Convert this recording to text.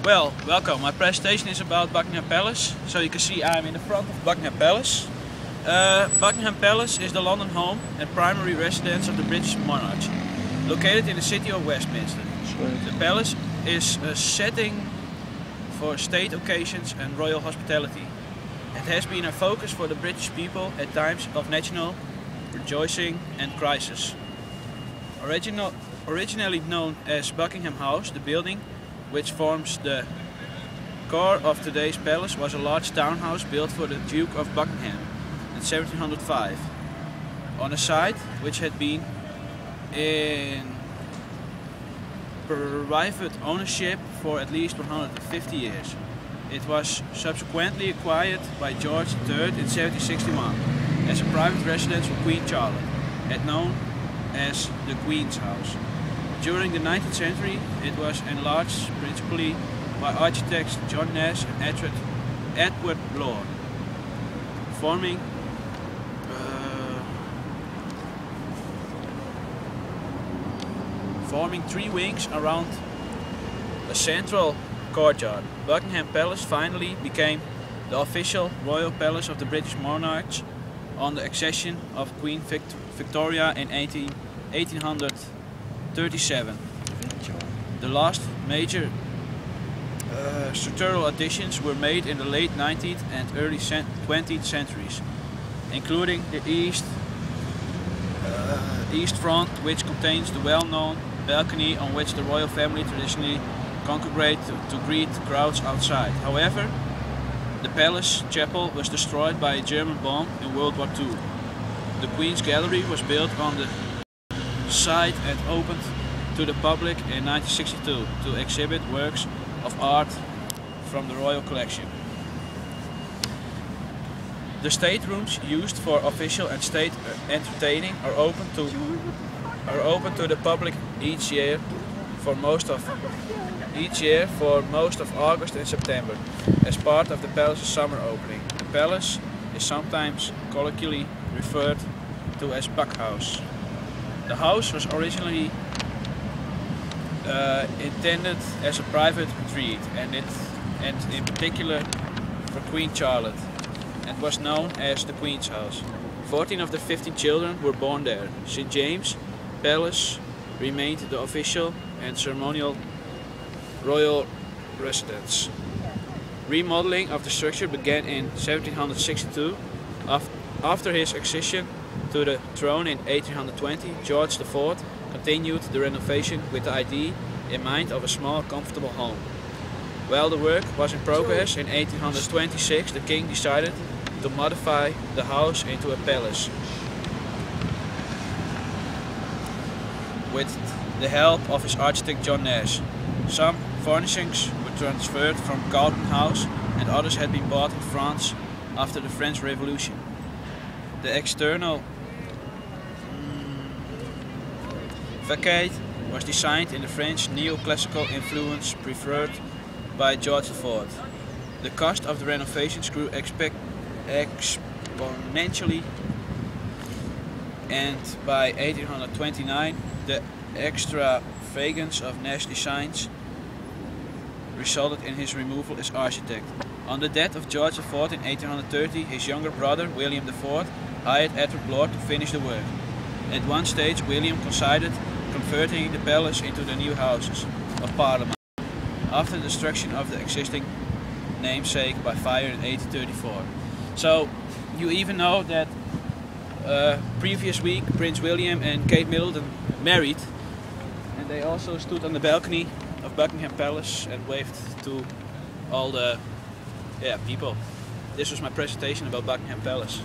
Well, welcome. My presentation is about Buckingham Palace. So you can see I'm in the front of Buckingham Palace. Buckingham Palace is the London home and primary residence of the British monarch, located in the city of Westminster. The palace is a setting for state occasions and royal hospitality. It has been a focus for the British people at times of national rejoicing and crisis. Originally known as Buckingham House, the building which forms the core of today's palace was a large townhouse built for the Duke of Buckingham in 1705 on a site which had been in private ownership for at least 150 years. It was subsequently acquired by George III in 1761 as a private residence for Queen Charlotte, and known as the Queen's House. During the 19th century, it was enlarged principally by architects John Nash and Edward Lord, forming three wings around a central courtyard. Buckingham Palace finally became the official royal palace of the British monarchs on the accession of Queen Victoria in 1837. The last major structural additions were made in the late 19th and early 20th centuries, including the east front, which contains the well-known balcony on which the royal family traditionally congregate to greet crowds outside. However, the palace chapel was destroyed by a German bomb in World War II. The Queen's Gallery was built on the site and opened to the public in 1962 to exhibit works of art from the royal collection. The staterooms used for official and state entertaining are open to the public each year for most of August and September as part of the palace's summer opening. The palace is sometimes colloquially referred to as Buck House. The house was originally intended as a private retreat and in particular for Queen Charlotte, and was known as the Queen's House. 14 of the 15 children were born there. St. James' Palace remained the official and ceremonial royal residence. Remodeling of the structure began in 1762. After his accession to the throne in 1820, George IV continued the renovation with the idea in mind of a small, comfortable home. While the work was in progress, in 1826 the king decided to modify the house into a palace. With the help of his architect John Nash. Some furnishings were transferred from Carlton House and others had been bought in France after the French Revolution. The external facade was designed in the French neoclassical influence preferred by George IV. The cost of the renovations grew exponentially, and by 1829 the extravagance of Nash designs resulted in his removal as architect. On the death of George IV in 1830, his younger brother William IV hired Edward Lord to finish the work. At one stage, William considered converting the palace into the new Houses of Parliament after the destruction of the existing namesake by fire in 1834. So you even know that previous week Prince William and Kate Middleton married, and they also stood on the balcony of Buckingham Palace and waved to all the people. This was my presentation about Buckingham Palace.